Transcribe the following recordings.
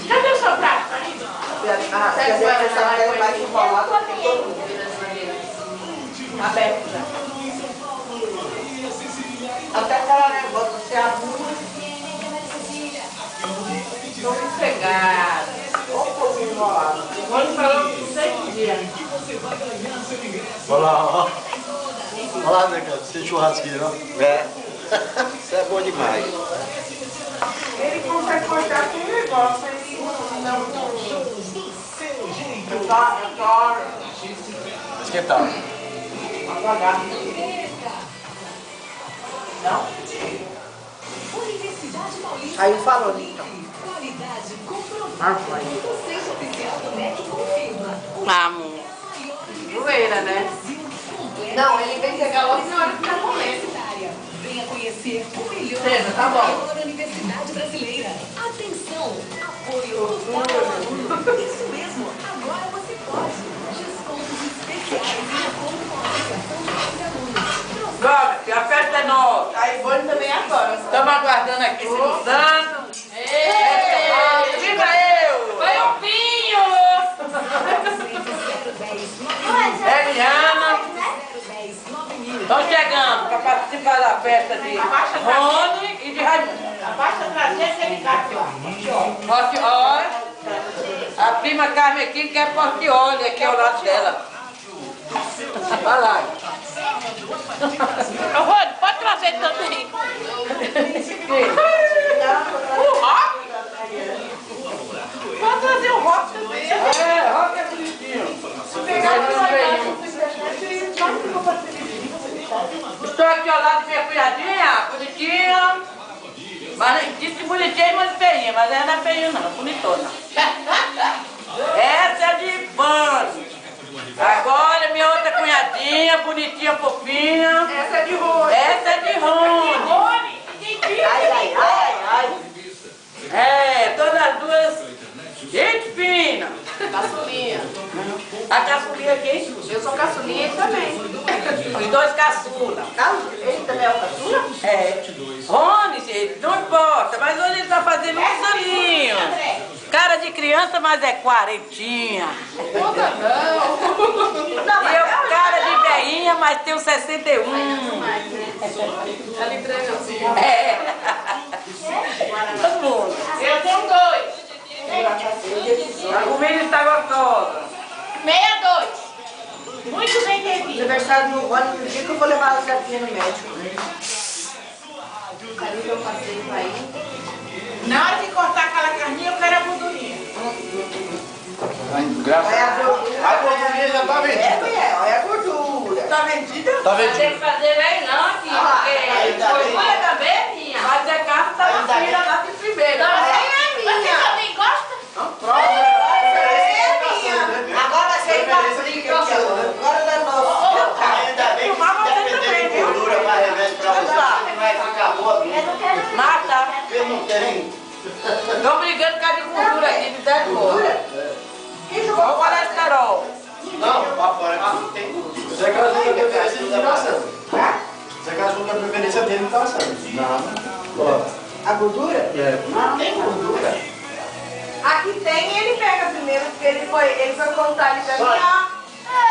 Cadê o seu prato? Aberto já. Até aquela negócio, você arruma. Estou empregada. Ou um pouquinho enrolado. Hoje falou com 6 dias. Olha lá, ó. Olha lá, né, cara? Esse churrasqueiro, ó. É. Isso é bom demais. Ele consegue cortar com um negócio, ele não. Esquentar. Apagar. Não? Aí falou, então. Amor. Zoeira, né? Não, ele vem pegar logo na hora que tá comendo. Venha conhecer o melhor Cena, tá bom. da Universidade Brasileira. Atenção, apoio total. Isso mesmo, agora você pode. Descontos especiais de acordo com a associação de alunos. Joga, que a festa é nossa. Aí o bolo também é agora. Estamos aguardando aqui, Silvio Santos. Viva eu! Foi o Pinho! Eliana. Estão chegando para participar da festa de Rony e de Raimundo. Abaixa a traseira e ele cai, ó. Portioli. A prima Carmen aqui quer Portioli aqui ao lado dela. Vai lá. Ô, Rony, pode trazer também. O rock? Pode trazer o rock também. É, rock é bonitinho. Estou aqui ao lado de minha cunhadinha, bonitinha. Mas disse bonitinha, mas feinha, mas ela não é feinha não, bonitona. Essa é de pano. Agora minha outra cunhadinha, bonitinha, fofinha. Essa é de Rony. Essa é de Rony. Ai. É, todas as duas. Gente fina. Caçulinha. A caçulinha aqui. Eu sou caçulinha ele também. Os dois caçula. Ele também é o caçula? É. Rony, gente, não importa, mas hoje ele tá fazendo um aninho. Cara de criança, mas é quarentinha. Puta não. E eu, cara de velhinha, mas tenho 61. Ela entrega assim. É. Todo mundo. Eu tenho 2. A comida está gostosa. 62. Muito bem servido. Aniversário do Rony, no dia que eu vou levar a Zefinha no médico. Ali eu passei pra ir. Na hora de cortar aquela carninha, eu quero a gordurinha. Graças Olha a a gordura. A gordurinha já tá vendida. Olha a gordura. Tá vendida? Tá Tem vendida. que fazer bem não aqui, porque foi também minha. Mas a casa tá na fila lá de primeiro. Você também gosta? Agora vai ser paprika aqui, ó. Agora dá nosso. Ainda bem que se depender de gordura para remédio para você, vai ficar boa mesmo. Mata. Porque não tem. Estão brigando por causa de gordura aqui, de 10 gordura. Olha o colesterol. Não, para fora não tem gordura. Você casou na preferência de assando. Você casou na preferência dele, não tá assando. Não. A gordura? É. Não tem gordura. Aqui tem e ele pega primeiro, porque ele foi contar ali pra mim, ó.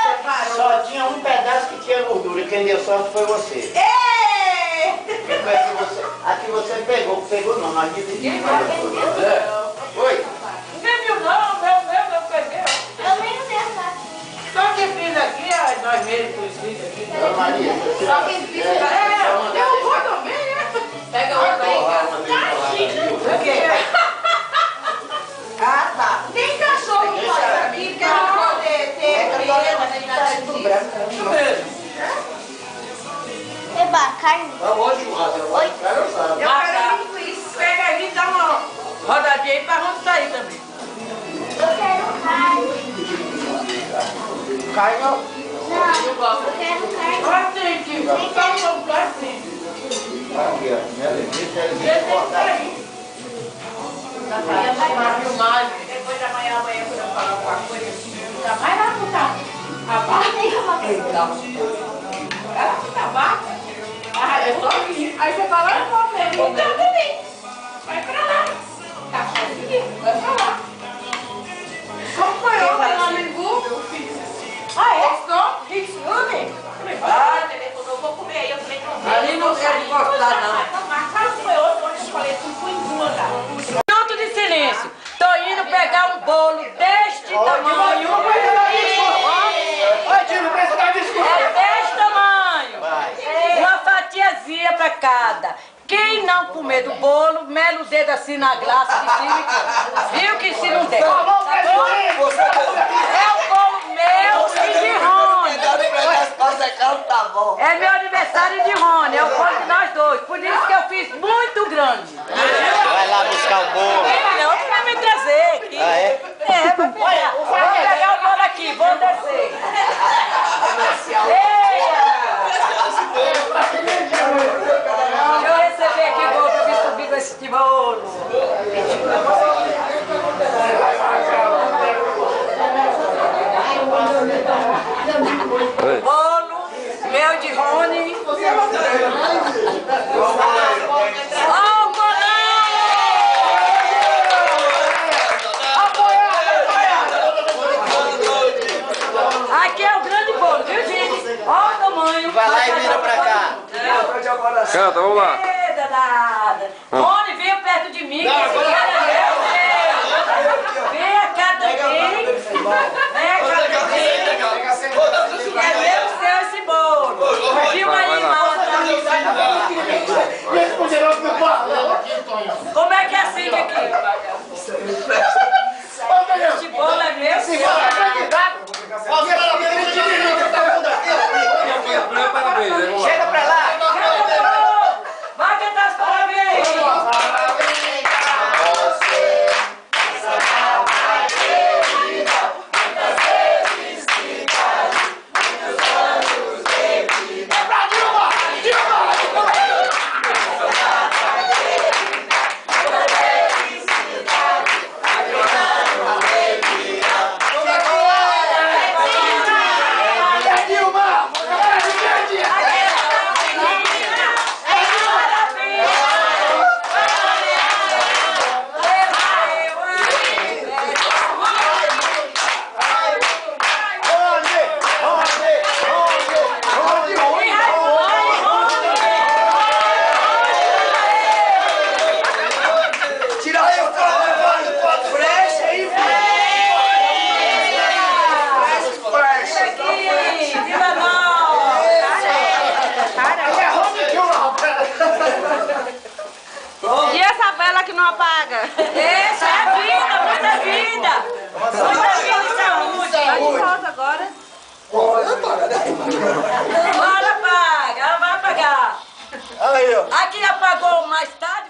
Separou. Só tinha um pedaço que tinha gordura. Quem deu sorte foi você. Ei! Aqui você pegou não, nós dividimos. Oi? Ninguém viu não, meu peguei. Também não tem nada. Só que fiz aqui, ó, nós mesmos por escrito aqui. Dona Maria. Só quem fica Derrubou também, né? Pega outra aí, cara. O quê? Ah, tá. Tem cachorro que faz aqui, porque não poder ter problema de Isso mesmo. Eba, carne. Tá bom, churrasco. Agora o cara sabe. Eu quero linguiça. Pega aí e dá uma rodadinha aí pra Rony sair também. Eu quero carne. Carne não. Não, eu quero carne. Olha, gente, não tá bom, assim. Aqui, ó. Minha linguiça é Deixa linguiça ele cortada. sair. Uma filmagem. Depois de amanhã, quando eu falar alguma coisa, Tá mais lá pro tá. Abaixo. Tem uma Ela fica abaixo. Ah, é só isso. Aí você fala, eu vou mesmo. Então também. Vai pra lá. obrigada. Quem não comer do bolo, mela o dedo assim na glaça de cima e come. Viu que se não der. Tá bom? É o bolo meu e de Rony. Tá bom. É meu aniversário de Rony, é o bolo de nós dois. Por isso que eu fiz muito grande. Vai lá buscar o bolo. Não, tu vai me trazer aqui. Ah, é? É, vou pegar. Vou pegar o bolo aqui, vou descer. Eia! Deixa eu receber aqui o bolo pra vir subir com esse bolo. Bolo, meu de Rony. Aqui é o grande bolo, viu, gente? Olha o tamanho. Vai lá e vira pra cá. Canta, vamos lá. Ei, danada. Rony, veio perto de mim. Que esse cara é meu. Vem cá também. Vem cá também. É meu seu esse bolo. Filma aí, mala. Como é que é assim aqui? Esse bolo é meu seu. Chega pra lá. Vai cantar os parabéns. E essa vela que não apaga? Essa é a vida, muita vida. Muita vida e saúde. Tá de volta agora. Bora, apaga, ela vai apagar. Aí, ó. Aqui apagou mais tarde.